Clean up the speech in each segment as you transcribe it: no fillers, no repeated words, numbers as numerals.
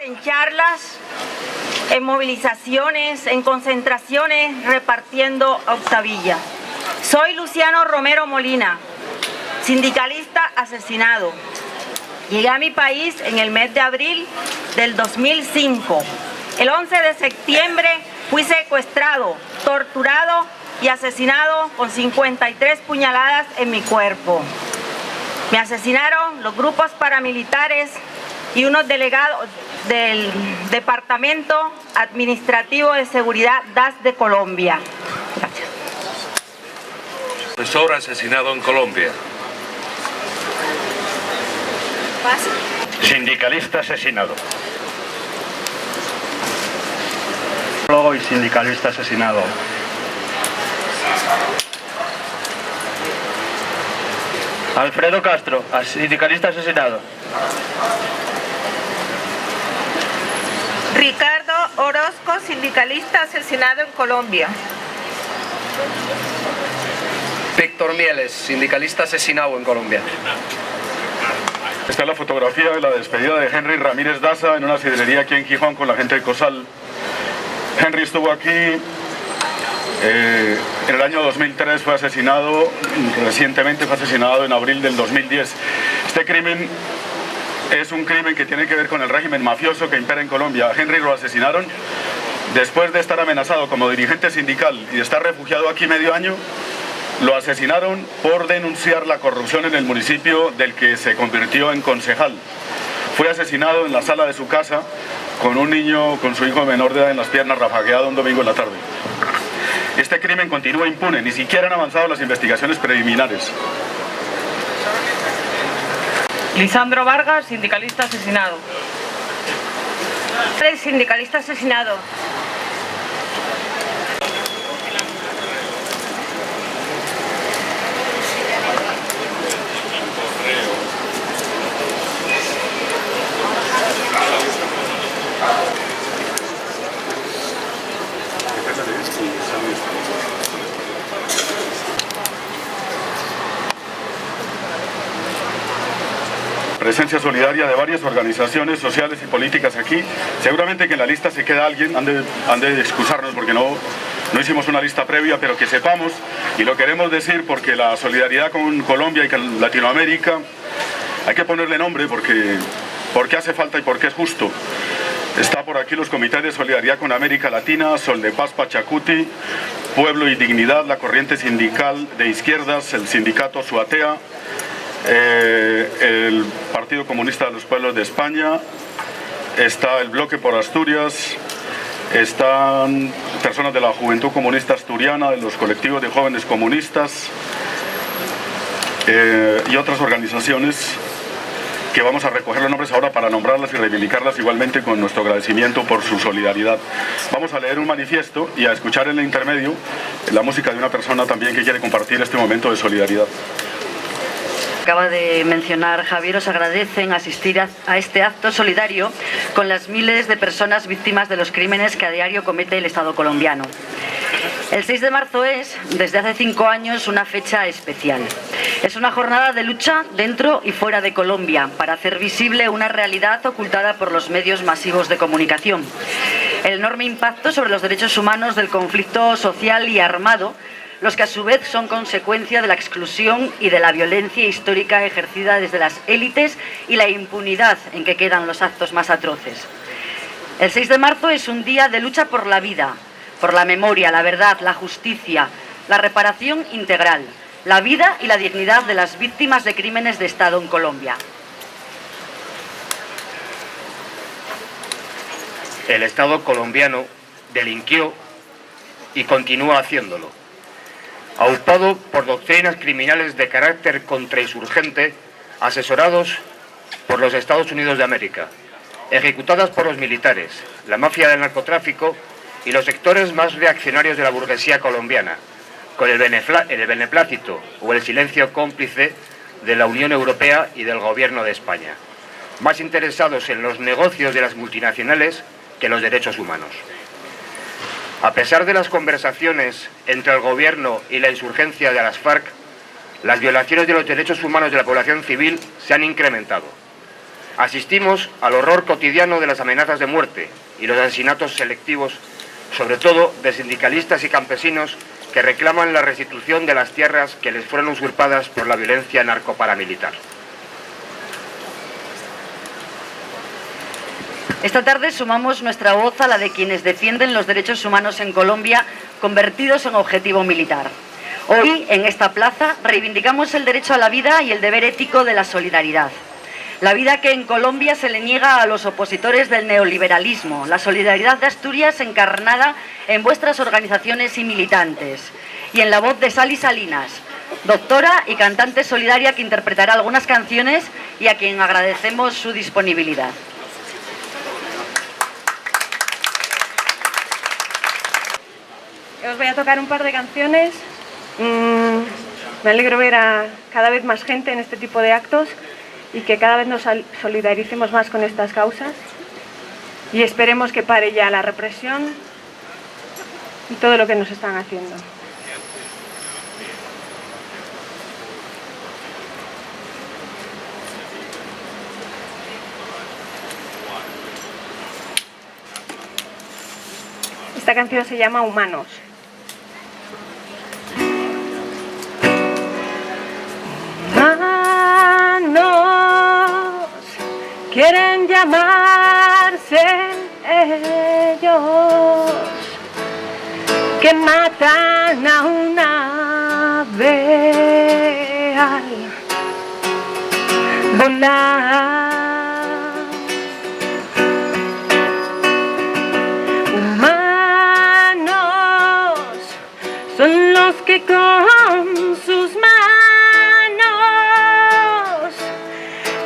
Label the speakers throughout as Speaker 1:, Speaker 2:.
Speaker 1: En charlas, en movilizaciones, en concentraciones, repartiendo octavillas. Soy Luciano Romero Molina, sindicalista asesinado. Llegué a mi país en el mes de abril del 2005. El 11 de septiembre fui secuestrado, torturado y asesinado con 53 puñaladas en mi cuerpo. Me asesinaron los grupos paramilitares y unos delegados del Departamento Administrativo de Seguridad DAS de Colombia. Gracias.
Speaker 2: Profesor asesinado en Colombia.
Speaker 3: Sindicalista asesinado.
Speaker 4: Y sindicalista asesinado.
Speaker 3: Alfredo Castro, sindicalista asesinado.
Speaker 5: Ricardo Orozco, sindicalista asesinado en Colombia.
Speaker 6: Víctor Mieles, sindicalista asesinado en Colombia.
Speaker 4: Esta es la fotografía de la despedida de Henry Ramírez Daza en una sidrería aquí en Gijón con la gente de COSAL. Henry estuvo aquí en el año 2003, fue asesinado, recientemente fue asesinado en abril del 2010. Este crimen es un crimen que tiene que ver con el régimen mafioso que impera en Colombia. A Henry lo asesinaron después de estar amenazado como dirigente sindical y de estar refugiado aquí medio año. Lo asesinaron por denunciar la corrupción en el municipio del que se convirtió en concejal. Fue asesinado en la sala de su casa con un niño, con su hijo menor de edad en las piernas, rafagueado un domingo en la tarde. Este crimen continúa impune, ni siquiera han avanzado las investigaciones preliminares.
Speaker 5: Lisandro Vargas, sindicalista asesinado. Sindicalista asesinado.
Speaker 4: Presencia solidaria de varias organizaciones sociales y políticas aquí. Seguramente que en la lista se queda alguien, han de excusarnos porque no hicimos una lista previa, pero que sepamos, y lo queremos decir porque la solidaridad con Colombia y con Latinoamérica hay que ponerle nombre porque hace falta y porque es justo. Está por aquí los comités de solidaridad con América Latina, Sol de Paz Pachacuti, Pueblo y Dignidad, la corriente sindical de izquierdas, el sindicato Suatea, el Partido Comunista de los Pueblos de España, está el Bloque por Asturias, están personas de la Juventud Comunista Asturiana, de los colectivos de jóvenes comunistas y otras organizaciones que vamos a recoger los nombres ahora para nombrarlas y reivindicarlas igualmente con nuestro agradecimiento por su solidaridad. Vamos a leer un manifiesto y a escuchar en el intermedio la música de una persona también que quiere compartir este momento de solidaridad.
Speaker 7: Acaba de mencionar Javier, os agradecen asistir a este acto solidario con las miles de personas víctimas de los crímenes que a diario comete el Estado colombiano. El 6 de marzo es, desde hace 5 años, una fecha especial. Es una jornada de lucha dentro y fuera de Colombia para hacer visible una realidad ocultada por los medios masivos de comunicación. El enorme impacto sobre los derechos humanos del conflicto social y armado, los que a su vez son consecuencia de la exclusión y de la violencia histórica ejercida desde las élites y la impunidad en que quedan los actos más atroces. El 6 de marzo es un día de lucha por la vida, por la memoria, la verdad, la justicia, la reparación integral, la vida y la dignidad de las víctimas de crímenes de Estado en Colombia.
Speaker 3: El Estado colombiano delinquió y continúa haciéndolo, aupado por doctrinas criminales de carácter contrainsurgente, asesorados por los Estados Unidos de América, ejecutadas por los militares, la mafia del narcotráfico y los sectores más reaccionarios de la burguesía colombiana, con el beneplácito o el silencio cómplice de la Unión Europea y del Gobierno de España, más interesados en los negocios de las multinacionales que en los derechos humanos. A pesar de las conversaciones entre el Gobierno y la insurgencia de las FARC, las violaciones de los derechos humanos de la población civil se han incrementado. Asistimos al horror cotidiano de las amenazas de muerte y los asesinatos selectivos, sobre todo de sindicalistas y campesinos que reclaman la restitución de las tierras que les fueron usurpadas por la violencia narcoparamilitar.
Speaker 7: Esta tarde sumamos nuestra voz a la de quienes defienden los derechos humanos en Colombia convertidos en objetivo militar. Hoy, en esta plaza, reivindicamos el derecho a la vida y el deber ético de la solidaridad. La vida que en Colombia se le niega a los opositores del neoliberalismo, la solidaridad de Asturias encarnada en vuestras organizaciones y militantes, y en la voz de Sally Salinas, doctora y cantante solidaria que interpretará algunas canciones y a quien agradecemos su disponibilidad.
Speaker 2: Os voy a tocar un par de canciones. Me alegro ver a cada vez más gente en este tipo de actos y que cada vez nos solidaricemos más con estas causas y esperemos que pare ya la represión y todo lo que nos están haciendo. Esta canción se llama Humanos. Humanos quieren llamarse ellos que matan a una ave al volar. Son los que con sus manos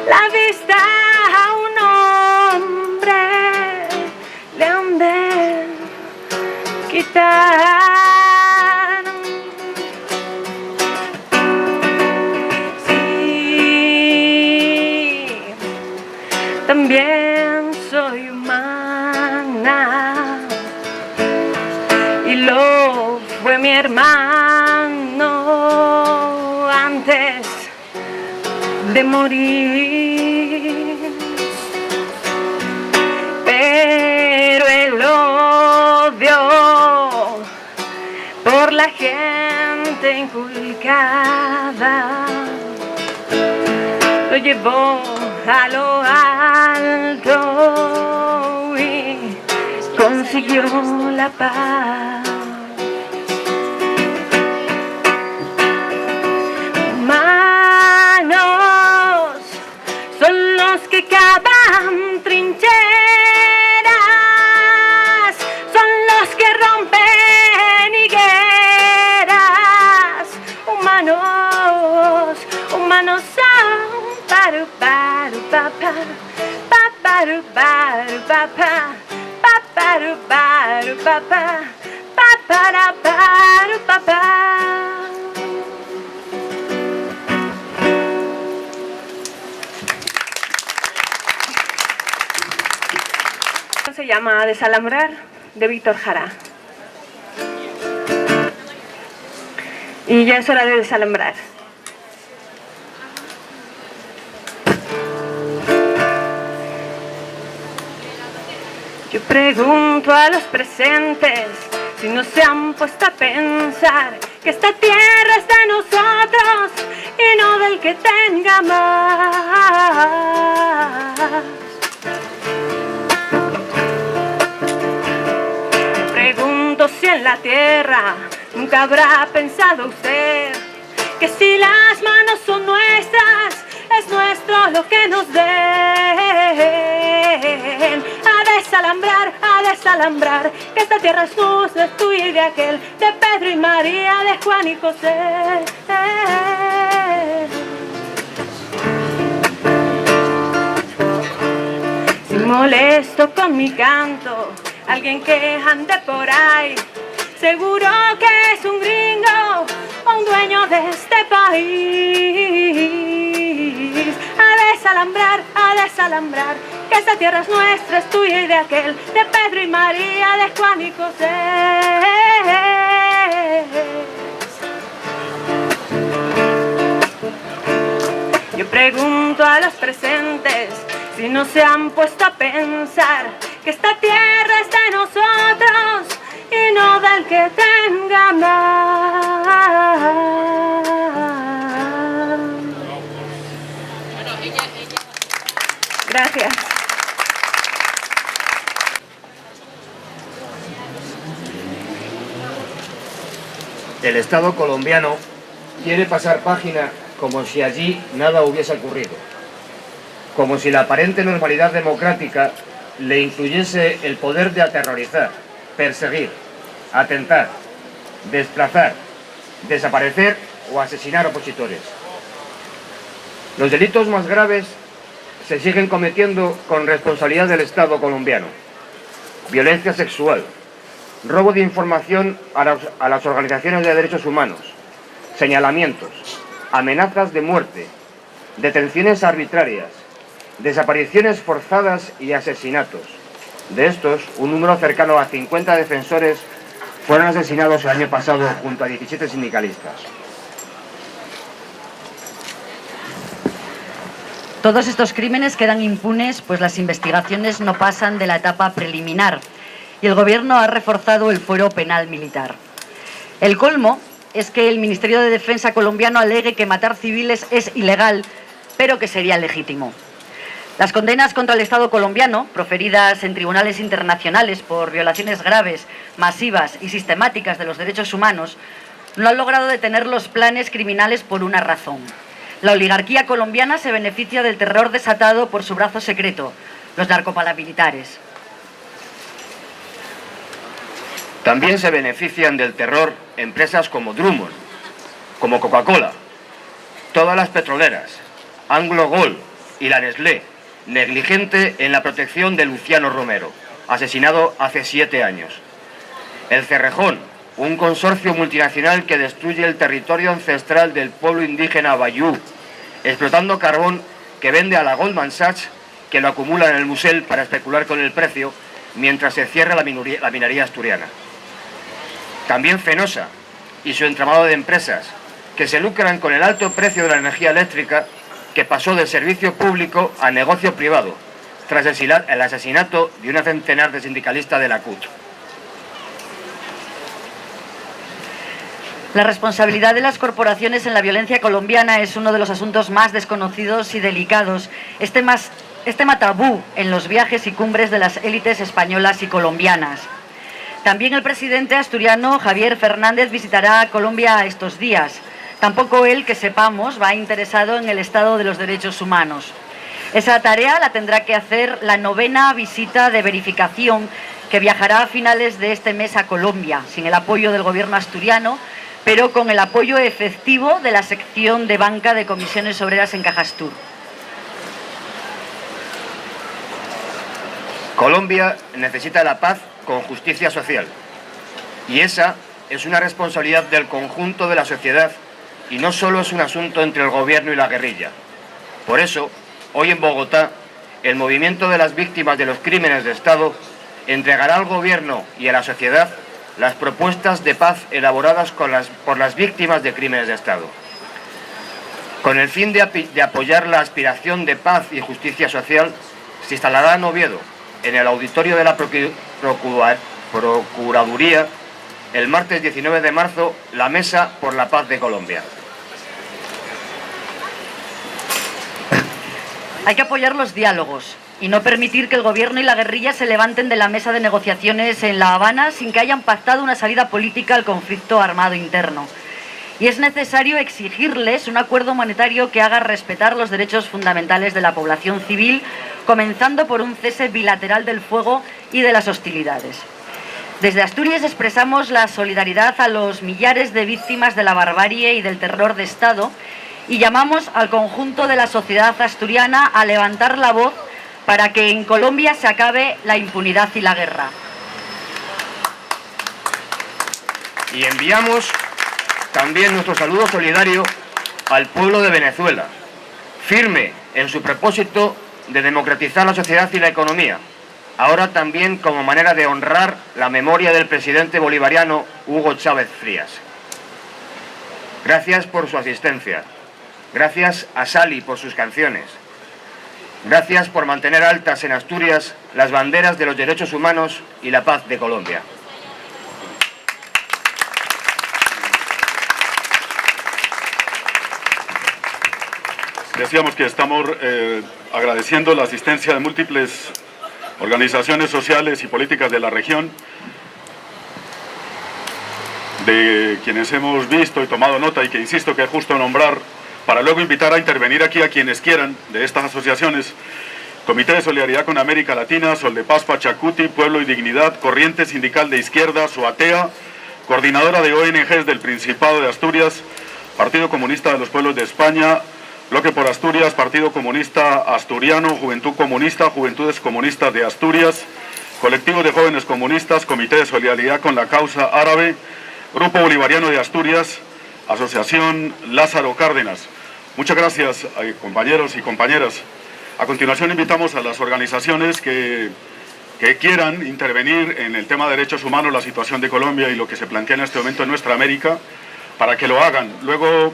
Speaker 2: la vista a un hombre le han de quitar. Sí, también soy humana y lo fue mi hermano antes de morir, pero el odio por la gente inculcada lo llevó a lo alto y consiguió la paz. Humanos son los que cavan trincheras, son los que rompen higueras. Humanos, humanos son paru paru papá, paparu paru papá, paparu paru papá, papara paru papá. Se llama Desalambrar, de Víctor Jara. Y ya es hora de desalambrar. Yo pregunto a los presentes si no se han puesto a pensar que esta tierra es de nosotros y no del que tenga más. Pregunto si en la tierra nunca habrá pensado usted que si las manos son nuestras, es nuestro lo que nos den. A desalambrar, que esta tierra es nuestra, es tuya y de aquel, de Pedro y María, de Juan y José. Si molesto con mi canto alguien que ande por ahí, seguro que es un gringo o un dueño de este país. A desalambrar, que esta tierra es nuestra, es tuya y de aquel, de Pedro y María, de Juan y José. Yo pregunto a los presentes Si no se han puesto a pensar que esta tierra es de nosotros y no del que tenga más. Gracias.
Speaker 3: El Estado colombiano quiere pasar página como si allí nada hubiese ocurrido, como si la aparente normalidad democrática le incluyese el poder de aterrorizar, perseguir, atentar, desplazar, desaparecer o asesinar opositores. Los delitos más graves se siguen cometiendo con responsabilidad del Estado colombiano: violencia sexual, robo de información a las organizaciones de derechos humanos, señalamientos, amenazas de muerte, detenciones arbitrarias, desapariciones forzadas y asesinatos. De estos, un número cercano a 50 defensores fueron asesinados el año pasado junto a 17 sindicalistas.
Speaker 7: Todos estos crímenes quedan impunes, pues las investigaciones no pasan de la etapa preliminar y el Gobierno ha reforzado el fuero penal militar. El colmo es que el Ministerio de Defensa colombiano alegue que matar civiles es ilegal, pero que sería legítimo. Las condenas contra el Estado colombiano, proferidas en tribunales internacionales por violaciones graves, masivas y sistemáticas de los derechos humanos, no han logrado detener los planes criminales por una razón. La oligarquía colombiana se beneficia del terror desatado por su brazo secreto, los narcoparamilitares.
Speaker 3: También se benefician del terror empresas como Drummond, como Coca-Cola, todas las petroleras, Anglo Gold y la Nestlé, negligente en la protección de Luciano Romero, asesinado hace 7 años. El Cerrejón, un consorcio multinacional que destruye el territorio ancestral del pueblo indígena Bayú, explotando carbón que vende a la Goldman Sachs, que lo acumula en el Musel para especular con el precio, mientras se cierra la minería asturiana. También Fenosa y su entramado de empresas, que se lucran con el alto precio de la energía eléctrica, que pasó del servicio público a negocio privado, tras el asesinato de una centenar de sindicalistas de la CUT.
Speaker 7: La responsabilidad de las corporaciones en la violencia colombiana es uno de los asuntos más desconocidos y delicados. Este tabú en los viajes y cumbres de las élites españolas y colombianas. También el presidente asturiano Javier Fernández visitará Colombia estos días. Tampoco él, que sepamos, va interesado en el estado de los derechos humanos. Esa tarea la tendrá que hacer la 9ª visita de verificación, que viajará a finales de este mes a Colombia, sin el apoyo del gobierno asturiano, pero con el apoyo efectivo de la sección de banca de Comisiones Obreras en Cajastur.
Speaker 3: Colombia necesita la paz con justicia social, y esa es una responsabilidad del conjunto de la sociedad y no solo es un asunto entre el gobierno y la guerrilla. Por eso, hoy en Bogotá, el movimiento de las víctimas de los crímenes de Estado entregará al gobierno y a la sociedad las propuestas de paz elaboradas por las víctimas de crímenes de Estado. Con el fin de apoyar la aspiración de paz y justicia social, se instalará en Oviedo, en el auditorio de la Procuraduría, el martes 19 de marzo, la Mesa por la Paz de Colombia.
Speaker 7: Hay que apoyar los diálogos y no permitir que el gobierno y la guerrilla se levanten de la mesa de negociaciones en La Habana sin que hayan pactado una salida política al conflicto armado interno. Y es necesario exigirles un acuerdo humanitario que haga respetar los derechos fundamentales de la población civil, comenzando por un cese bilateral del fuego y de las hostilidades. Desde Asturias expresamos la solidaridad a los millares de víctimas de la barbarie y del terror de Estado y llamamos al conjunto de la sociedad asturiana a levantar la voz para que en Colombia se acabe la impunidad y la guerra.
Speaker 3: Y enviamos también nuestro saludo solidario al pueblo de Venezuela, firme en su propósito de democratizar la sociedad y la economía, ahora también como manera de honrar la memoria del presidente bolivariano Hugo Chávez Frías. Gracias por su asistencia, gracias a Sally por sus canciones, Gracias por mantener altas en Asturias las banderas de los derechos humanos y la paz de Colombia.
Speaker 4: Decíamos que estamos agradeciendo la asistencia de múltiples organizaciones sociales y políticas de la región, de quienes hemos visto y tomado nota y que insisto que es justo nombrar para luego invitar a intervenir aquí a quienes quieran de estas asociaciones: Comité de Solidaridad con América Latina, Sol de Paz Pachacuti, Pueblo y Dignidad, Corriente Sindical de Izquierda, SOATEA, Coordinadora de ONGs del Principado de Asturias, Partido Comunista de los Pueblos de España, Bloque por Asturias, Partido Comunista Asturiano, Juventud Comunista, Juventudes Comunistas de Asturias, Colectivo de Jóvenes Comunistas, Comité de Solidaridad con la Causa Árabe, Grupo Bolivariano de Asturias, Asociación Lázaro Cárdenas. Muchas gracias, compañeros y compañeras. A continuación invitamos a las organizaciones que quieran intervenir en el tema de derechos humanos, la situación de Colombia y lo que se plantea en este momento en nuestra América, para que lo hagan. Luego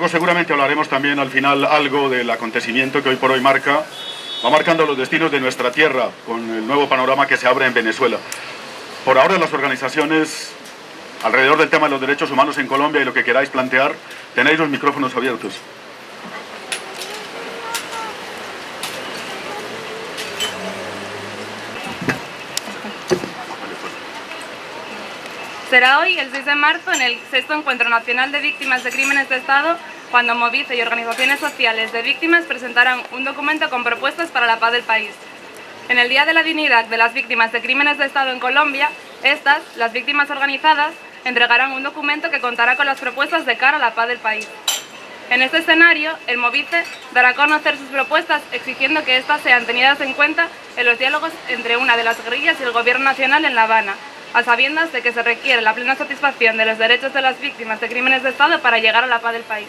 Speaker 4: seguramente hablaremos también al final algo del acontecimiento que hoy por hoy va marcando los destinos de nuestra tierra con el nuevo panorama que se abre en Venezuela. Por ahora las organizaciones alrededor del tema de los derechos humanos en Colombia y lo que queráis plantear, tenéis los micrófonos abiertos.
Speaker 8: Será hoy, el 6 de marzo, en el 6º Encuentro Nacional de Víctimas de Crímenes de Estado, cuando Movice y organizaciones sociales de víctimas presentarán un documento con propuestas para la paz del país. En el Día de la Dignidad de las Víctimas de Crímenes de Estado en Colombia, las víctimas organizadas, entregarán un documento que contará con las propuestas de cara a la paz del país. En este escenario, el Movice dará a conocer sus propuestas, exigiendo que éstas sean tenidas en cuenta en los diálogos entre una de las guerrillas y el Gobierno Nacional en La Habana, a sabiendas de que se requiere la plena satisfacción de los derechos de las víctimas de crímenes de Estado para llegar a la paz del país.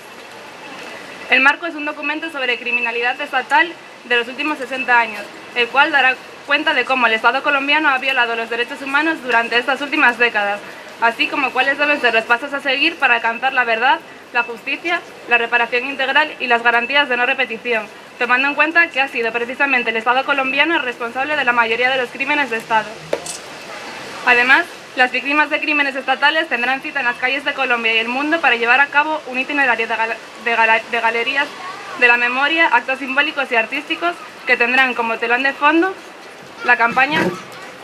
Speaker 8: El marco es un documento sobre criminalidad estatal de los últimos 60 años, el cual dará cuenta de cómo el Estado colombiano ha violado los derechos humanos durante estas últimas décadas, así como cuáles deben ser los pasos a seguir para alcanzar la verdad, la justicia, la reparación integral y las garantías de no repetición, tomando en cuenta que ha sido precisamente el Estado colombiano el responsable de la mayoría de los crímenes de Estado. Además, las víctimas de crímenes estatales tendrán cita en las calles de Colombia y el mundo para llevar a cabo un itinerario de galerías de la memoria, actos simbólicos y artísticos que tendrán como telón de fondo la campaña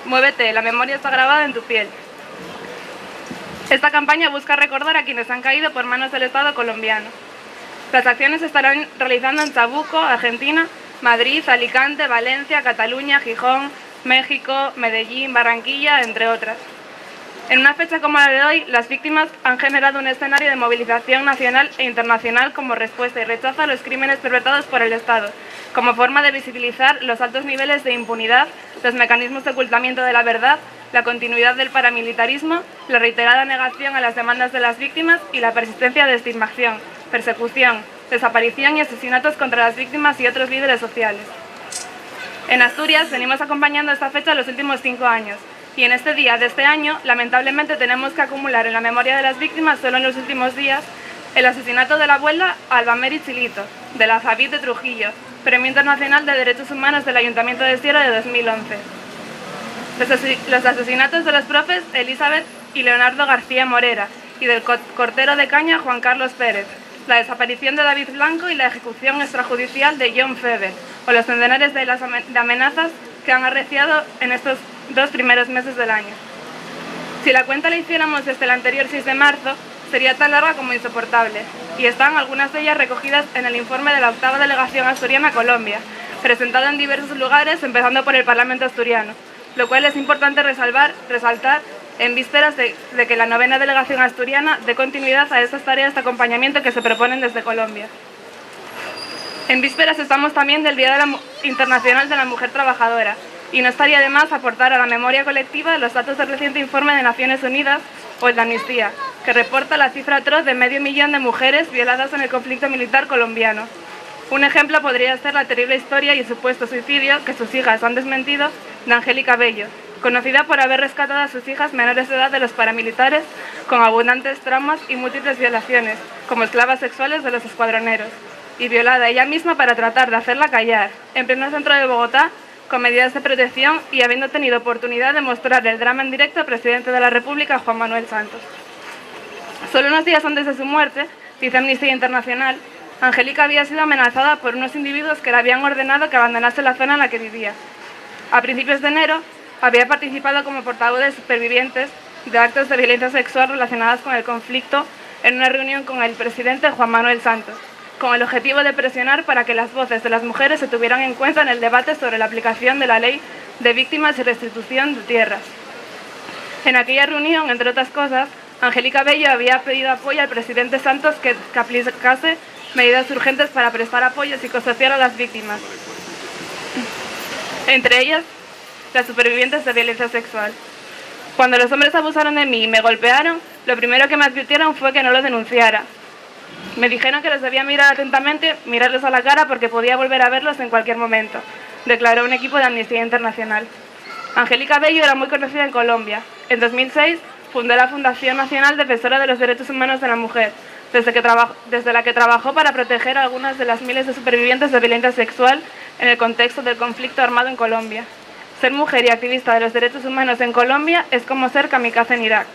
Speaker 8: Muévete, la memoria está grabada en tu piel. Esta campaña busca recordar a quienes han caído por manos del Estado colombiano. Las acciones se estarán realizando en Chabuco, Argentina, Madrid, Alicante, Valencia, Cataluña, Gijón, México, Medellín, Barranquilla, entre otras. En una fecha como la de hoy, las víctimas han generado un escenario de movilización nacional e internacional como respuesta y rechazo a los crímenes perpetrados por el Estado, como forma de visibilizar los altos niveles de impunidad, los mecanismos de ocultamiento de la verdad, la continuidad del paramilitarismo, la reiterada negación a las demandas de las víctimas y la persistencia de estigmación, persecución, desaparición y asesinatos contra las víctimas y otros líderes sociales. En Asturias venimos acompañando esta fecha los últimos 5 años y en este día de este año lamentablemente tenemos que acumular en la memoria de las víctimas solo en los últimos días el asesinato de la abuela Alba Mary Chilito, de la Javid de Trujillo, Premio Internacional de Derechos Humanos del Ayuntamiento de Sierra de 2011. Los asesinatos de los profes Elizabeth y Leonardo García Morera y del cortero de caña Juan Carlos Pérez, la desaparición de David Blanco y la ejecución extrajudicial de John Feber, o los centenares de amenazas que han arreciado en estos 2 primeros meses del año. Si la cuenta la hiciéramos desde el anterior 6 de marzo, sería tan larga como insoportable, y están algunas de ellas recogidas en el informe de la 8ª Delegación Asturiana a Colombia, presentado en diversos lugares, empezando por el Parlamento asturiano, lo cual es importante resaltar en vísperas de que la 9ª Delegación Asturiana dé continuidad a estas tareas de acompañamiento que se proponen desde Colombia. En vísperas estamos también del Día Internacional de la Mujer Trabajadora, y no estaría de más aportar a la memoria colectiva los datos del reciente informe de Naciones Unidas, o el de Amnistía, que reporta la cifra atroz de 500.000 de mujeres violadas en el conflicto militar colombiano. Un ejemplo podría ser la terrible historia y el supuesto suicidio que sus hijas han desmentido de Angélica Bello, conocida por haber rescatado a sus hijas menores de edad de los paramilitares con abundantes traumas y múltiples violaciones, como esclavas sexuales de los escuadroneros. y violada ella misma para tratar de hacerla callar, en pleno centro de Bogotá, con medidas de protección y habiendo tenido oportunidad de mostrar el drama en directo al presidente de la República, Juan Manuel Santos. Solo unos días antes de su muerte, dice Amnistía Internacional, Angélica había sido amenazada por unos individuos que le habían ordenado que abandonase la zona en la que vivía. A principios de enero, había participado como portavoz de supervivientes de actos de violencia sexual relacionados con el conflicto en una reunión con el presidente Juan Manuel Santos, con el objetivo de presionar para que las voces de las mujeres se tuvieran en cuenta en el debate sobre la aplicación de la ley de víctimas y restitución de tierras. En aquella reunión, entre otras cosas, Angélica Bello había pedido apoyo al presidente Santos que aplicase medidas urgentes para prestar apoyo psicosocial a las víctimas, entre ellas las supervivientes de violencia sexual. Cuando los hombres abusaron de mí y me golpearon, lo primero que me advirtieron fue que no lo denunciara. Me dijeron que los debía mirar atentamente, mirarlos a la cara porque podía volver a verlos en cualquier momento, declaró un equipo de Amnistía Internacional. Angélica Bello era muy conocida en Colombia. En 2006 fundó la Fundación Nacional Defensora de los Derechos Humanos de la Mujer, desde la que trabajó para proteger a algunas de las miles de supervivientes de violencia sexual en el contexto del conflicto armado en Colombia. Ser mujer y activista de los derechos humanos en Colombia es como ser kamikaze en Irak.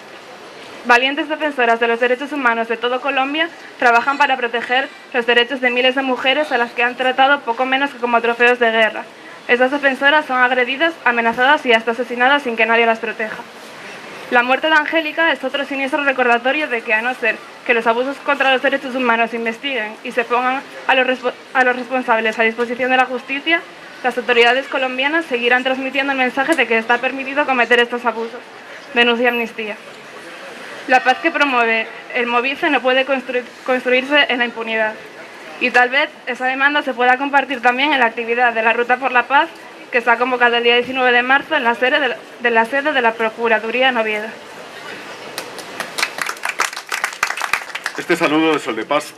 Speaker 8: Valientes defensoras de los derechos humanos de todo Colombia trabajan para proteger los derechos de miles de mujeres a las que han tratado poco menos que como trofeos de guerra. Esas defensoras son agredidas, amenazadas y hasta asesinadas sin que nadie las proteja. La muerte de Angélica es otro siniestro recordatorio de que, a no ser que los abusos contra los derechos humanos se investiguen y se pongan a los responsables a disposición de la justicia, las autoridades colombianas seguirán transmitiendo el mensaje de que está permitido cometer estos abusos, denuncia Amnistía. La paz que promueve el Movice no puede construirse en la impunidad. Y tal vez esa demanda se pueda compartir también en la actividad de la Ruta por la Paz, que está convocada el día 19 de marzo en la sede de la Procuraduría en Oviedo.
Speaker 4: Este saludo de Sol de Paz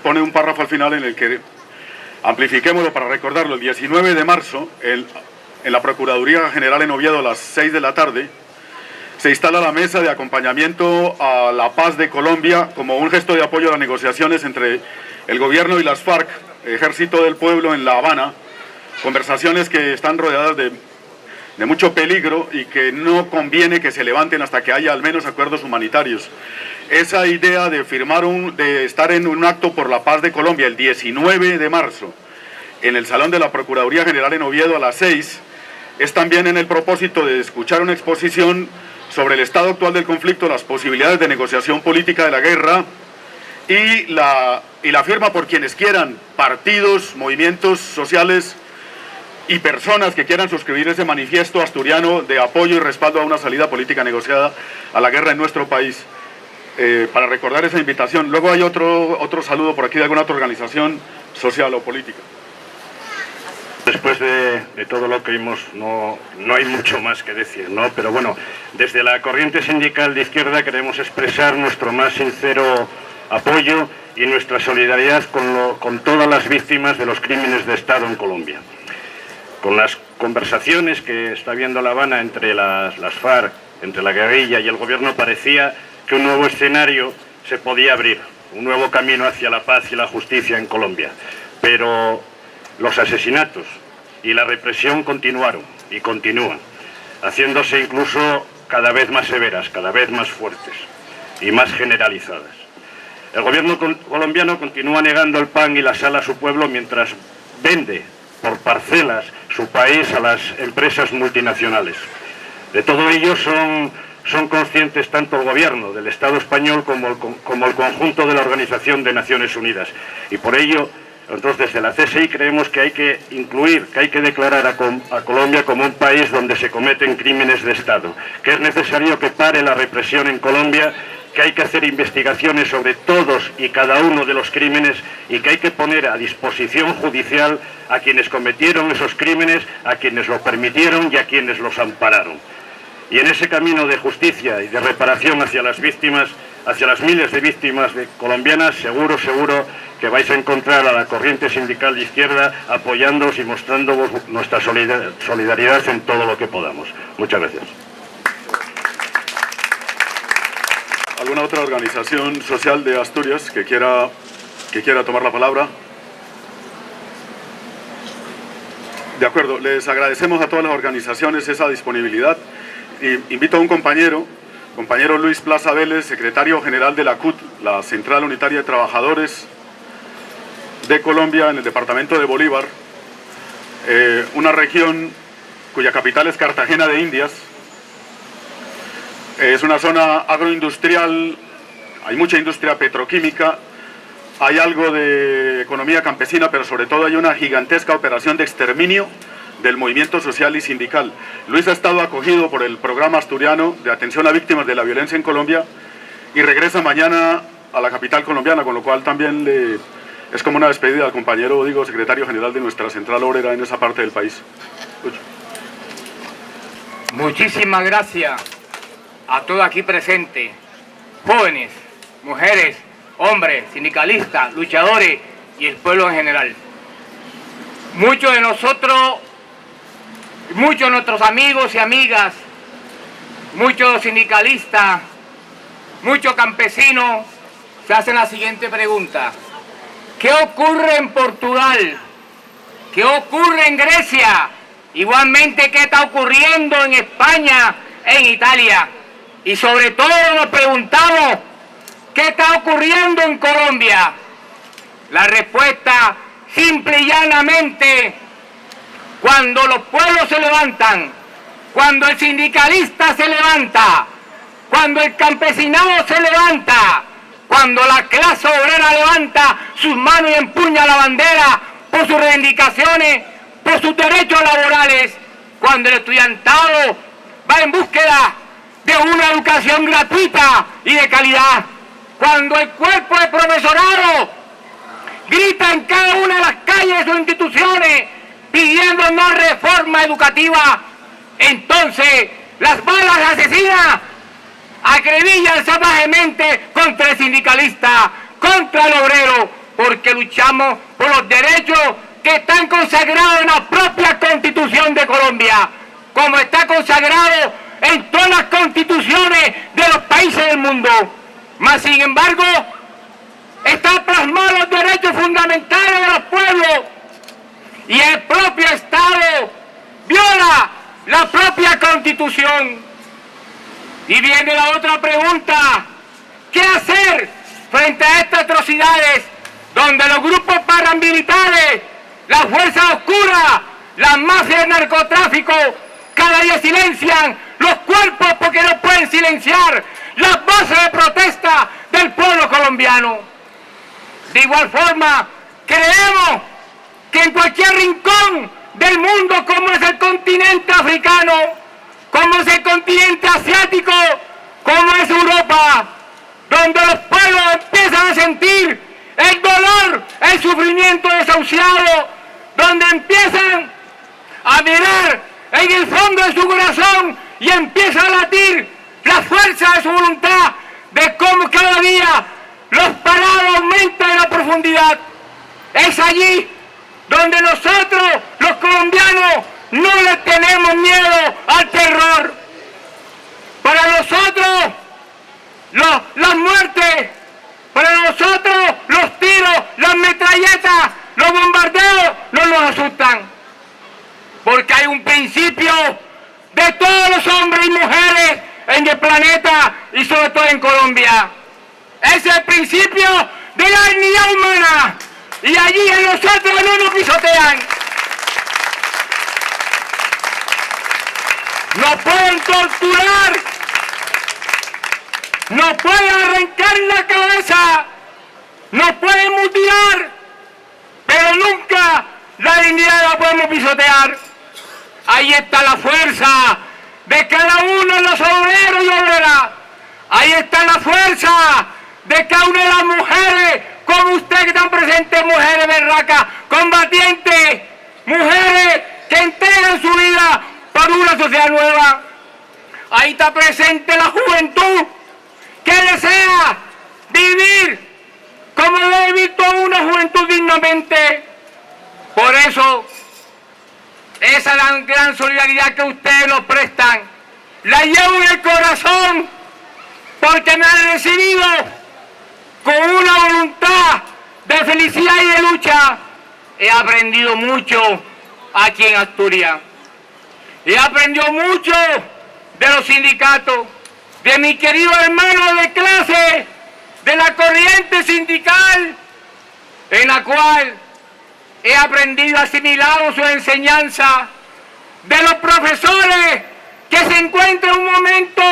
Speaker 4: pone un párrafo al final en el que amplifiquémoslo para recordarlo. El 19 de marzo, en la Procuraduría General en Oviedo a las 6 de la tarde, se instala la mesa de acompañamiento a la paz de Colombia como un gesto de apoyo a las negociaciones entre el gobierno y las FARC, Ejército del Pueblo, en La Habana. Conversaciones que están rodeadas de mucho peligro y que no conviene que se levanten hasta que haya al menos acuerdos humanitarios. Esa idea de de estar en un acto por la paz de Colombia el 19 de marzo en el Salón de la Procuraduría General en Oviedo a las 6 es también en el propósito de escuchar una exposición sobre el estado actual del conflicto, las posibilidades de negociación política de la guerra y la firma por quienes quieran, partidos, movimientos sociales y personas que quieran suscribir ese manifiesto asturiano de apoyo y respaldo a una salida política negociada a la guerra en nuestro país, para recordar esa invitación. Luego hay otro saludo por aquí de alguna otra organización social o política.
Speaker 9: Después de todo lo que vimos no hay mucho más que decir, ¿no? Pero bueno, desde la corriente sindical de izquierda queremos expresar nuestro más sincero apoyo y nuestra solidaridad con todas las víctimas de los crímenes de Estado en Colombia. Con las conversaciones que está habiendo La Habana entre las FARC, entre la guerrilla y el gobierno, parecía que un nuevo escenario se podía abrir, un nuevo camino hacia la paz y la justicia en Colombia. Pero los asesinatos y la represión continuaron y continúan, haciéndose incluso cada vez más severas, cada vez más fuertes y más generalizadas. El gobierno colombiano continúa negando el pan y la sal a su pueblo mientras vende por parcelas su país a las empresas multinacionales. De todo ello son conscientes tanto el gobierno del Estado español como el conjunto de la Organización de Naciones Unidas. Y por ello, nosotros desde la CSI creemos que hay que declarar a Colombia como un país donde se cometen crímenes de Estado, que es necesario que pare la represión en Colombia, que hay que hacer investigaciones sobre todos y cada uno de los crímenes y que hay que poner a disposición judicial a quienes cometieron esos crímenes, a quienes lo permitieron y a quienes los ampararon. Y en ese camino de justicia y de reparación hacia las víctimas, hacia las miles de víctimas colombianas, seguro que vais a encontrar a la corriente sindical de izquierda apoyándoos y mostrándoos nuestra solidaridad en todo lo que podamos. Muchas gracias.
Speaker 4: ¿Alguna otra organización social de Asturias que quiera tomar la palabra? De acuerdo, les agradecemos a todas las organizaciones esa disponibilidad. Y invito a un compañero Luis Plaza Vélez, secretario general de la CUT, la Central Unitaria de Trabajadores de Colombia en el departamento de Bolívar, una región cuya capital es Cartagena de Indias. Es una zona agroindustrial, hay mucha industria petroquímica, hay algo de economía campesina, pero sobre todo hay una gigantesca operación de exterminio del movimiento social y sindical. Luis ha estado acogido por el programa asturiano de atención a víctimas de la violencia en Colombia y regresa mañana a la capital colombiana, con lo cual también es como una despedida al compañero, secretario general de nuestra central obrera en esa parte del país.
Speaker 10: Muchísimas gracias a todos aquí presentes, jóvenes, mujeres, hombres, sindicalistas, luchadores y el pueblo en general. Muchos de nosotros, muchos de nuestros amigos y amigas, muchos sindicalistas, muchos campesinos se hacen la siguiente pregunta: ¿qué ocurre en Portugal? ¿Qué ocurre en Grecia? Igualmente, ¿qué está ocurriendo en España, en Italia? Y sobre todo nos preguntamos, ¿qué está ocurriendo en Colombia? La respuesta, simple y llanamente, cuando los pueblos se levantan, cuando el sindicalista se levanta, cuando el campesinado se levanta, cuando la clase obrera levanta sus manos y empuña la bandera por sus reivindicaciones, por sus derechos laborales, cuando el estudiantado va en búsqueda de una educación gratuita y de calidad, cuando el cuerpo de profesorado grita en cada una de las calles de sus instituciones pidiendo una reforma educativa, entonces las balas asesinas acribillan salvajemente contra el sindicalista, contra el obrero, porque luchamos por los derechos que están consagrados en la propia Constitución de Colombia, como está consagrado en todas las constituciones de los países del mundo. Mas, sin embargo, están plasmados los derechos fundamentales de los pueblos y el propio Estado viola la propia Constitución. Y viene la otra pregunta: ¿qué hacer frente a estas atrocidades donde los grupos paramilitares, las fuerzas oscuras, las mafias de narcotráfico cada día silencian los cuerpos porque no pueden silenciar las voces de protesta del pueblo colombiano? De igual forma, creemos que en cualquier rincón del mundo, como es el continente africano, como es el continente asiático, como es Europa, donde los pueblos empiezan a sentir el dolor, el sufrimiento desahuciado, donde empiezan a mirar en el fondo de su corazón y empieza a latir la fuerza de su voluntad, de cómo cada día los parados aumentan en la profundidad. Es allí donde nosotros, los colombianos, no le tenemos miedo al terror. Para nosotros, las muertes, para nosotros, los tiros, las metralletas, los bombardeos no nos asustan. Porque hay un principio de todos los hombres y mujeres en el planeta y sobre todo en Colombia. Es el principio de la dignidad humana. Y allí en nosotros no nos pisotean. Nos pueden torturar, nos pueden arrancar la cabeza, nos pueden mutilar, pero nunca la dignidad la podemos pisotear. Ahí está la fuerza de cada uno de los obreros y obreras. Ahí está la fuerza de cada una de las mujeres, como ustedes que están presentes, mujeres berracas, combatientes, mujeres que entregan su vida por una sociedad nueva. Ahí está presente la juventud que desea vivir como debe vivir toda una juventud dignamente. Por eso, esa gran solidaridad que ustedes nos prestan, la llevo en el corazón, porque me han recibido con una voluntad de felicidad y de lucha. He aprendido mucho aquí en Asturias. Y aprendió mucho de los sindicatos, de mi querido hermano de clase, de la corriente sindical, en la cual he aprendido, asimilado su enseñanza, de los profesores que se encuentran en un momento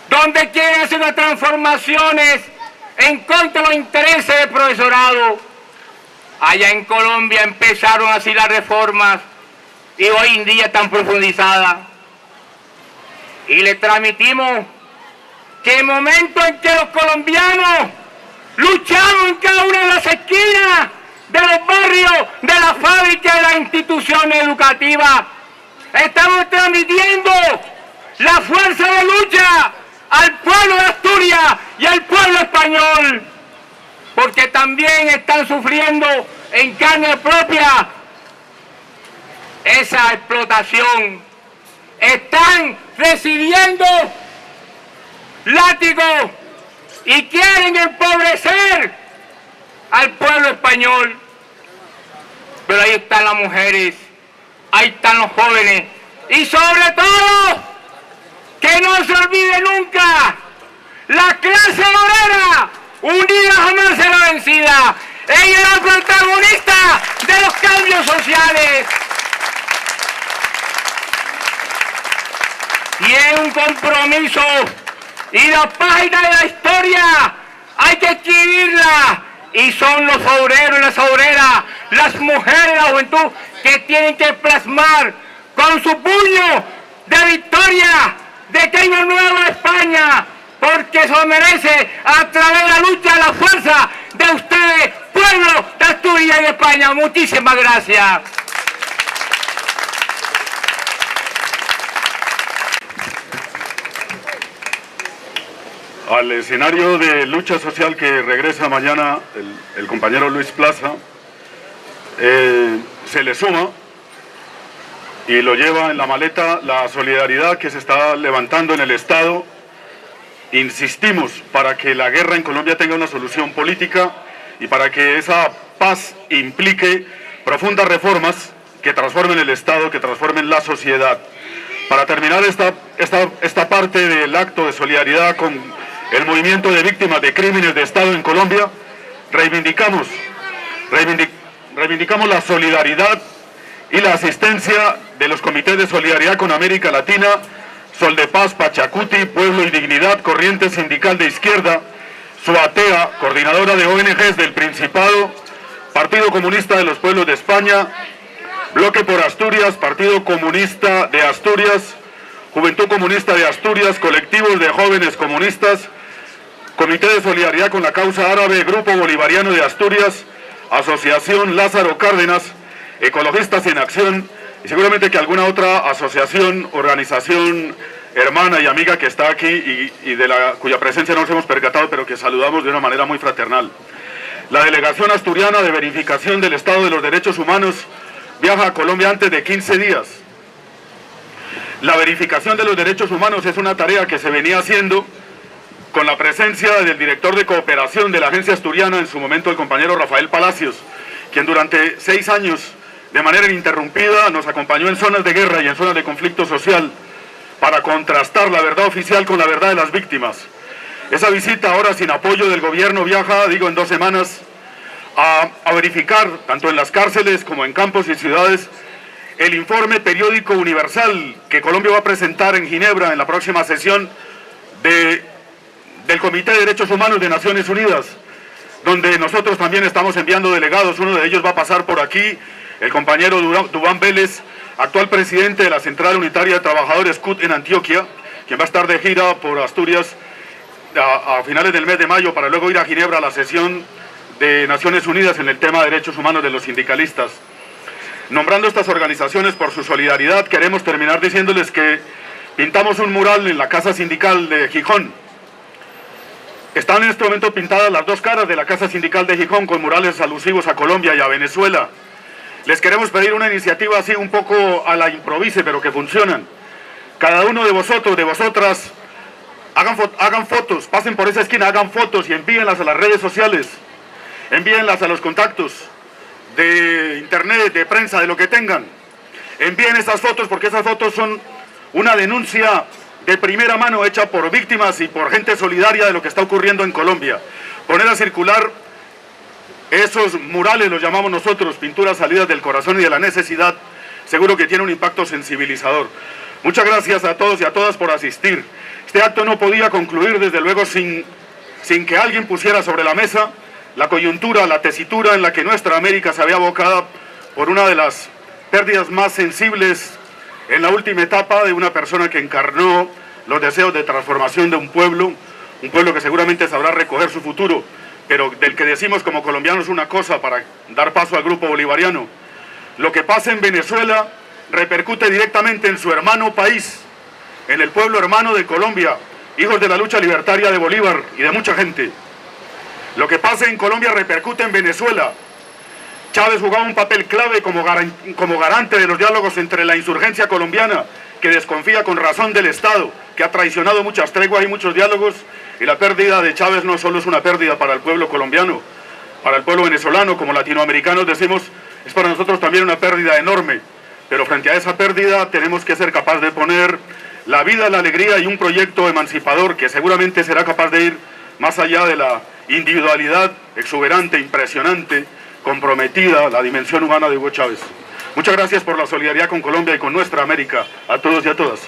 Speaker 10: donde quieren hacer unas transformaciones en contra de los intereses del profesorado. Allá en Colombia empezaron así las reformas y hoy en día están profundizadas. Y le transmitimos que el momento en que los colombianos luchamos en cada una de las esquinas de los barrios, de las fábricas, de las instituciones educativas, estamos transmitiendo la fuerza de lucha al pueblo de Asturias y al pueblo español, porque también están sufriendo en carne propia esa explotación, están recibiendo látigos y quieren empobrecer al pueblo español. Pero ahí están las mujeres, ahí están los jóvenes y sobre todo, que no se olvide nunca, la clase obrera unida jamás será vencida. Ella es la protagonista de los cambios sociales. Y es un compromiso, y la página de la historia hay que escribirla, y son los obreros y las obreras, las mujeres, la juventud, que tienen que plasmar con su puño de victoria de que hay una nueva España, porque se lo merece a través de la lucha, la fuerza de ustedes, pueblo de Asturias y de España. Muchísimas gracias.
Speaker 4: Al escenario de lucha social que regresa mañana el compañero Luis Plaza, se le suma y lo lleva en la maleta la solidaridad que se está levantando en el Estado. Insistimos para que la guerra en Colombia tenga una solución política y para que esa paz implique profundas reformas que transformen el Estado, que transformen la sociedad. Para terminar esta parte del acto de solidaridad con el movimiento de víctimas de crímenes de Estado en Colombia, reivindicamos la solidaridad y la asistencia de los comités de solidaridad con América Latina, Sol de Paz, Pachacuti, Pueblo y Dignidad, Corriente Sindical de Izquierda, Suatea, coordinadora de ONGs del Principado, Partido Comunista de los Pueblos de España, Bloque por Asturias, Partido Comunista de Asturias, Juventud Comunista de Asturias, colectivos de jóvenes comunistas, Comité de Solidaridad con la Causa Árabe, Grupo Bolivariano de Asturias, Asociación Lázaro Cárdenas, Ecologistas en Acción y seguramente que alguna otra asociación, organización hermana y amiga que está aquí y cuya presencia no nos hemos percatado, pero que saludamos de una manera muy fraternal. La delegación asturiana de verificación del Estado de los Derechos Humanos viaja a Colombia antes de 15 días. La verificación de los derechos humanos es una tarea que se venía haciendo con la presencia del director de cooperación de la agencia asturiana, en su momento el compañero Rafael Palacios, quien durante 6 años, de manera ininterrumpida, nos acompañó en zonas de guerra y en zonas de conflicto social para contrastar la verdad oficial con la verdad de las víctimas. Esa visita, ahora sin apoyo del gobierno, viaja, digo, en 2 semanas, a verificar, tanto en las cárceles como en campos y ciudades, el informe periódico universal que Colombia va a presentar en Ginebra en la próxima sesión del Comité de Derechos Humanos de Naciones Unidas, donde nosotros también estamos enviando delegados. Uno de ellos va a pasar por aquí, el compañero Dubán Vélez, actual presidente de la Central Unitaria de Trabajadores CUT en Antioquia, quien va a estar de gira por Asturias a finales del mes de mayo para luego ir a Ginebra a la sesión de Naciones Unidas en el tema de derechos humanos de los sindicalistas. Nombrando estas organizaciones por su solidaridad, queremos terminar diciéndoles que pintamos un mural en la Casa Sindical de Gijón. Están en este momento pintadas las 2 caras de la Casa Sindical de Gijón con murales alusivos a Colombia y a Venezuela. Les queremos pedir una iniciativa así un poco a la improvise, pero que funcionan. Cada uno de vosotros, de vosotras, hagan fotos, pasen por esa esquina, hagan fotos y envíenlas a las redes sociales, envíenlas a los contactos de internet, de prensa, de lo que tengan, envíen estas fotos, porque esas fotos son una denuncia de primera mano hecha por víctimas y por gente solidaria de lo que está ocurriendo en Colombia. Poner a circular esos murales, los llamamos nosotros, pinturas salidas del corazón y de la necesidad, seguro que tiene un impacto sensibilizador. Muchas gracias a todos y a todas por asistir. Este acto no podía concluir, desde luego, sin que alguien pusiera sobre la mesa la coyuntura, la tesitura en la que nuestra América se había abocado por una de las pérdidas más sensibles en la última etapa de una persona que encarnó los deseos de transformación de un pueblo que seguramente sabrá recoger su futuro, pero del que decimos como colombianos una cosa para dar paso al grupo bolivariano. Lo que pasa en Venezuela repercute directamente en su hermano país, en el pueblo hermano de Colombia, hijos de la lucha libertaria de Bolívar y de mucha gente. Lo que pasa en Colombia repercute en Venezuela. Chávez jugaba un papel clave como garante de los diálogos entre la insurgencia colombiana, que desconfía con razón del Estado, que ha traicionado muchas treguas y muchos diálogos, y la pérdida de Chávez no solo es una pérdida para el pueblo colombiano, para el pueblo venezolano, como latinoamericanos decimos, es para nosotros también una pérdida enorme, pero frente a esa pérdida tenemos que ser capaces de poner la vida, la alegría y un proyecto emancipador que seguramente será capaz de ir más allá de la individualidad exuberante, impresionante, comprometida, la dimensión humana de Hugo Chávez. Muchas gracias por la solidaridad con Colombia y con nuestra América, a todos y a todas.